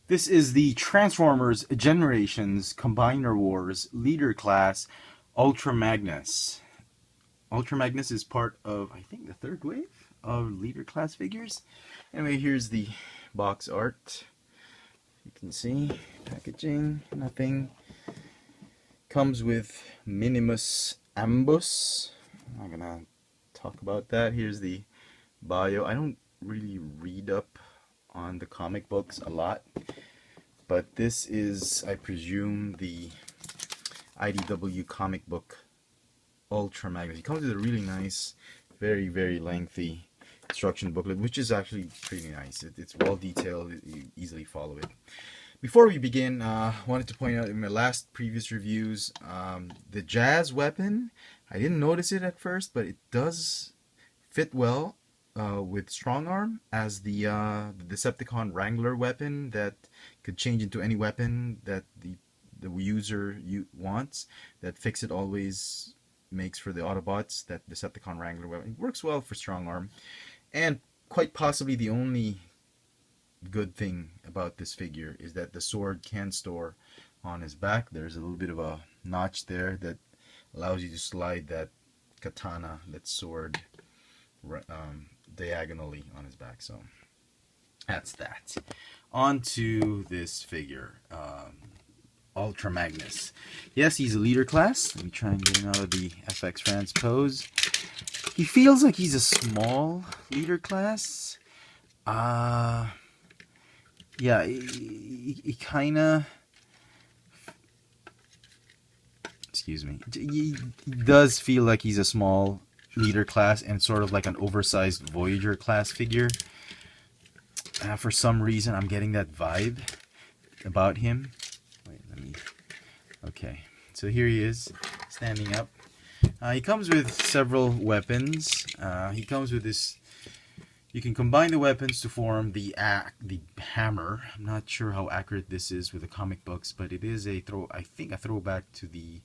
This is the Transformers Generations Combiner Wars Leader Class Ultra Magnus. Ultra Magnus is part of, I think, the third wave of Leader Class figures. Anyway, here's the box art. You can see packaging, nothing. Comes with Minimus Ambus. I'm not gonna talk about that. Here's the bio. I don't really read up on the comic books a lot, but this is, I presume, the IDW comic book Ultra Magnus. It comes with a really nice, very lengthy instruction booklet, which is actually pretty nice. It's well detailed. You easily follow it. Before we begin, I wanted to point out in my previous reviews, the Jazz weapon, I didn't notice it at first, but it does fit well with Strong Arm as the Decepticon Wrangler weapon that could change into any weapon that the user wants. That Fix-It always makes for the Autobots, that Decepticon Wrangler weapon. It works well for Strong Arm. And quite possibly the only good thing about this figure is that the sword can store on his back. There's a little bit of a notch there that allows you to slide that katana, that sword, diagonally on his back. So that's that. On to this figure, Ultra Magnus. Yes, he's a leader class. Let me try and get him out of the FX France pose. He feels like he's a small leader class. Yeah, he kind of, excuse me, he does feel like he's a small leader class and sort of like an oversized Voyager class figure. For some reason, I'm getting that vibe about him. Wait, okay, so here he is, standing up. He comes with several weapons. He comes with this. You can combine the weapons to form the hammer. I'm not sure how accurate this is with the comic books, but it is I think a throwback to the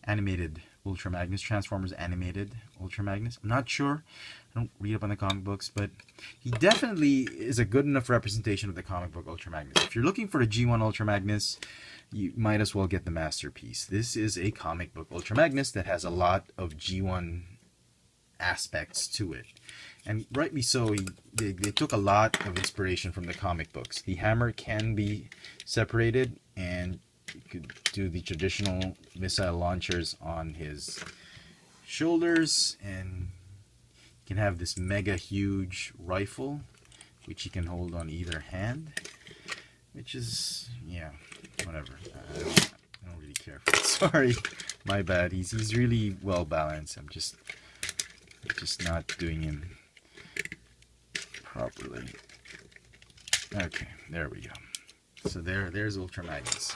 animated Ultra Magnus, Transformers animated Ultra Magnus. I'm not sure. I don't read up on the comic books, but he definitely is a good enough representation of the comic book Ultra Magnus. If you're looking for a G1 Ultra Magnus, you might as well get the masterpiece. This is a comic book Ultra Magnus that has a lot of G1 aspects to it. And rightly so, they took a lot of inspiration from the comic books. The hammer can be separated, and you could do the traditional missile launchers on his shoulders, and you can have this mega huge rifle, which he can hold on either hand, which is, yeah, whatever. I don't really care for it. Sorry, my bad. He's really well balanced. I'm just not doing him properly. Okay, there we go. So there's Ultra Magnus.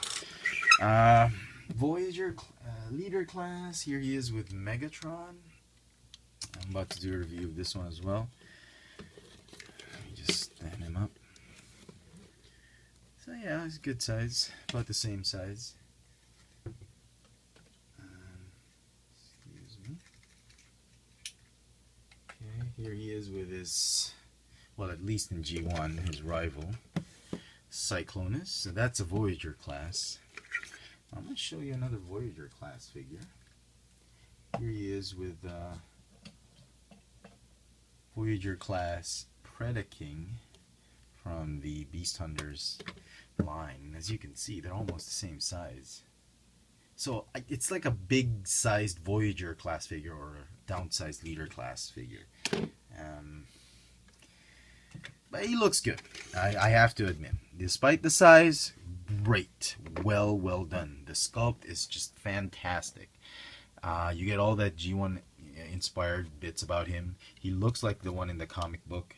Voyager leader class. Here he is with Megatron. I'm about to do a review of this one as well. Let me just stand him up. So yeah, it's a good size, about the same size. Excuse me. Okay, here he is with his, well, at least in G1, his rival, Cyclonus. So that's a Voyager class. I'm going to show you another Voyager class figure. Here he is with Voyager class Predaking from the Beast Hunters line. As you can see, they're almost the same size. So it's like a big sized Voyager class figure or a downsized leader class figure. But he looks good, I have to admit. Despite the size, great. Well done. The sculpt is just fantastic. You get all that G1 inspired bits about him. He looks like the one in the comic book.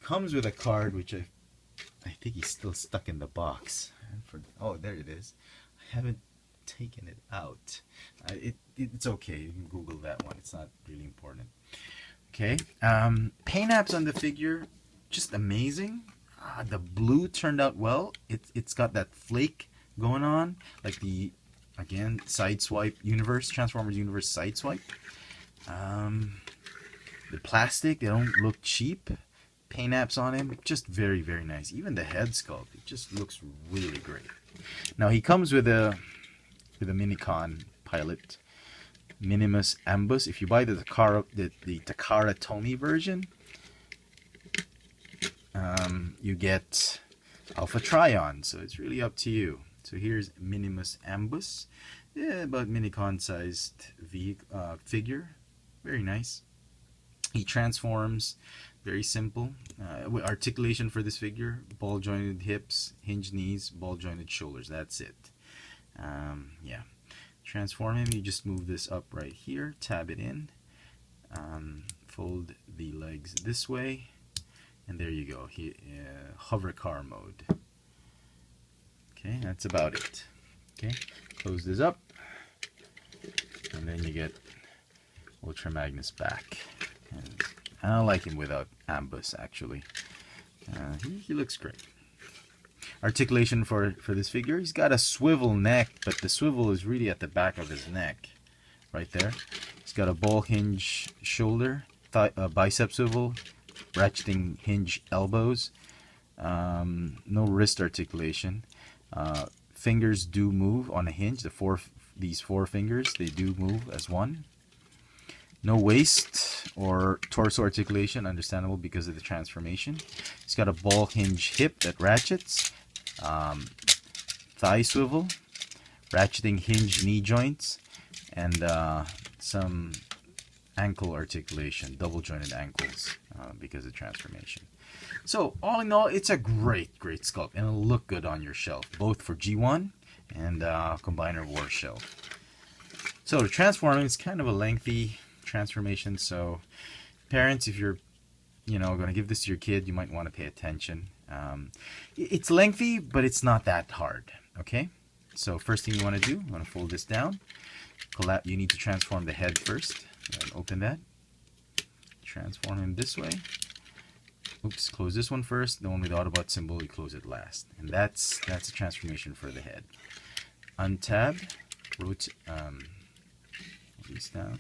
Comes with a card, which I think he's still stuck in the box. Oh, there it is. I haven't taken it out. It's okay. You can Google that one. It's not really important. Okay. Paint apps on the figure, just amazing. The blue turned out well. It's got that flake going on, like the, again, Sideswipe universe, Transformers universe Sideswipe. The plastic, they don't look cheap. paint apps on him. Just very, very nice. Even the head sculpt, it just looks really great. Now he comes with a Minicon pilot, Minimus Ambus. If you buy the Takara Tomy version, you get Alpha Trion, so it's really up to you. So here's Minimus Ambus, yeah, about Minicon sized figure, very nice. He transforms, very simple. Articulation for this figure: ball jointed hips, hinged knees, ball jointed shoulders. That's it. Yeah. Transform him, you just move this up right here, tab it in, fold the legs this way, and there you go. Hover car mode. Okay, that's about it. Okay, close this up, and then you get Ultra Magnus back. And I don't like him without Ambus, actually. He looks great. Articulation for this figure: he's got a swivel neck, but the swivel is really at the back of his neck, right there. He's got a ball hinge shoulder, bicep swivel, ratcheting hinge elbows, no wrist articulation. Fingers do move on a hinge. These four fingers, they do move as one. No waist or torso articulation, understandable because of the transformation. He's got a ball hinge hip that ratchets, thigh swivel, ratcheting hinge knee joints, and some ankle articulation, double jointed ankles because of transformation. So all in all, it's a great sculpt, and it'll look good on your shelf, both for G1 and Combiner War shelf. So the transforming is kind of a lengthy transformation, so parents, if you're going to give this to your kid, you might want to pay attention. It's lengthy, but it's not that hard. Okay, so first thing you want to do, you want to fold this down. You need to transform the head first. Open that, transform him this way. Oops, close this one first. The one with the Autobot symbol, you close it last, and that's a transformation for the head. Untab, these down.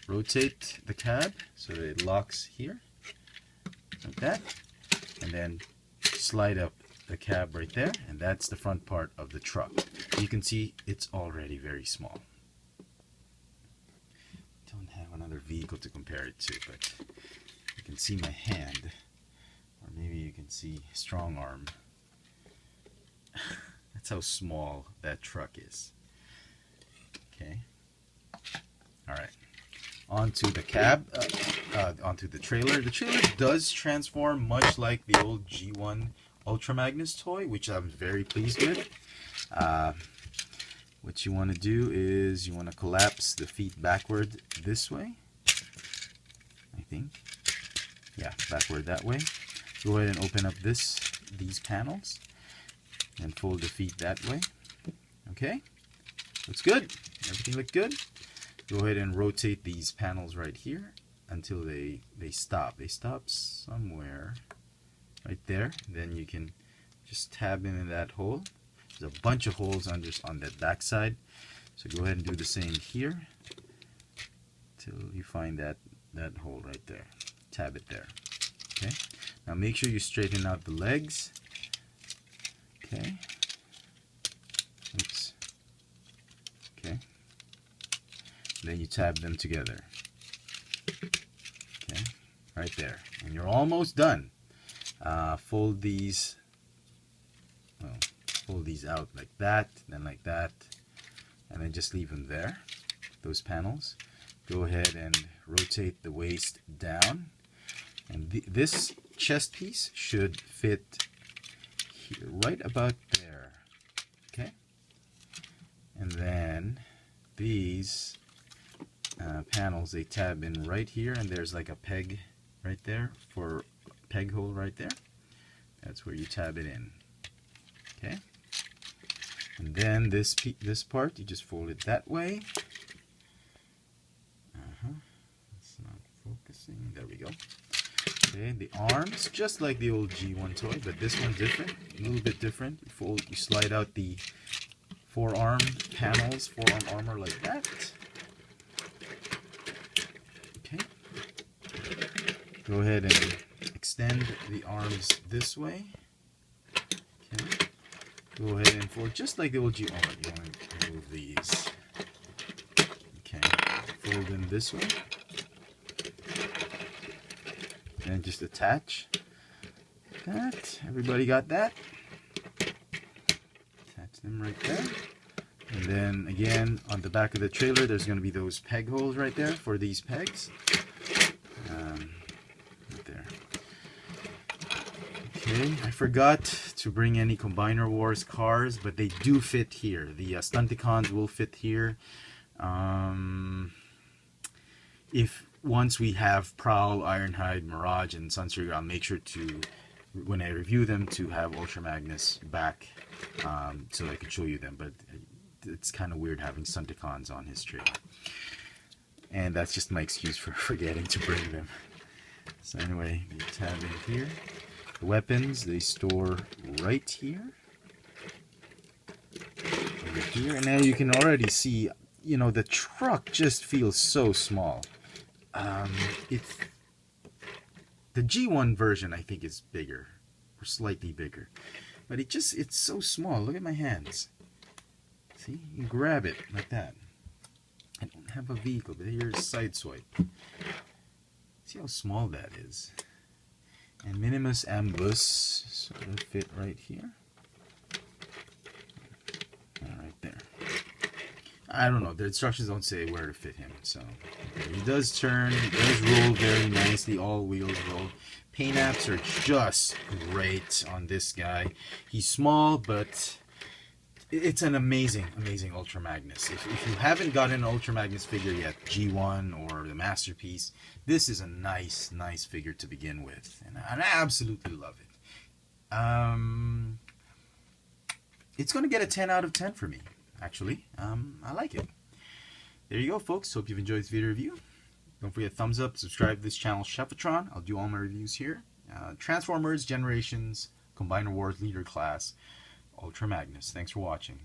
Rotate the cab so that it locks here, like that, and then slide up the cab right there, and that's the front part of the truck. You can see it's already very small. Don't have another vehicle to compare it to, but you can see my hand, or maybe you can see strong arm. That's how small that truck is. Okay. All right. Onto the cab, onto the trailer. The trailer does transform much like the old G1 Ultra Magnus toy, which I'm very pleased with. What you want to do is you want to collapse the feet backward this way, I think. Yeah, backward that way. Go ahead and open up these panels and fold the feet that way. Okay, looks good. Everything looked good. Go ahead and rotate these panels right here until they stop. They stop somewhere right there. Then you can just tab in that hole. There's a bunch of holes on that back side. So go ahead and do the same here till you find that hole right there. Tab it there. Okay. Now make sure you straighten out the legs. Okay. Oops. Okay. Then you tab them together. Okay, right there, and you're almost done. Fold these out like that, then like that, and then just leave them there. Those panels. Go ahead and rotate the waist down, and this chest piece should fit here, right about there. Okay, and then these panels, they tab in right here, and there's like a peg right there for a peg hole right there. That's where you tab it in. Okay, and then this part, you just fold it that way. It's not focusing. There we go. Okay, the arms, just like the old G1 toy, but this one's different, a little bit different. You slide out the forearm panels, forearm armor like that. Okay. Go ahead and extend the arms this way. Okay. Go ahead and fold just like the old G. Oh, you want to remove these. Okay. Fold them this way. And just attach that. Everybody got that? Attach them right there. And then again, on the back of the trailer, there's going to be those peg holes right there for these pegs. Right there. Okay, I forgot to bring any Combiner Wars cars, but they do fit here. The Stunticons will fit here. If once we have Prowl, Ironhide, Mirage, and Sunstreaker, I'll make sure to, when I review them, to have Ultra Magnus back so I can show you them. But it's kind of weird having Stunticons on his trailer. And that's just my excuse for forgetting to bring them. So anyway, the tab in here. The weapons, they store right here. Over here. And now you can already see, you know, the truck just feels so small. It's the G1 version, I think, is bigger, or slightly bigger, but it's so small. Look at my hands. See, you can grab it like that. I don't have a vehicle, but here's side swipe. See how small that is. And Minimus Ambus sort of fit right here. Right there. I don't know, the instructions don't say where to fit him, so he does turn, he does roll very nicely, all wheels roll. Paint apps are just great on this guy. He's small, but it's an amazing Ultra Magnus. If you haven't gotten an Ultra Magnus figure yet, G1 or the Masterpiece, this is a nice figure to begin with, and I absolutely love it. It's going to get a 10 out of 10 for me. Actually, I like it. There you go, folks. Hope you've enjoyed this video review. Don't forget thumbs up, subscribe to this channel, Chefatron. I'll do all my reviews here. Transformers, Generations, Combiner Wars, Leader Class, Ultra Magnus. Thanks for watching.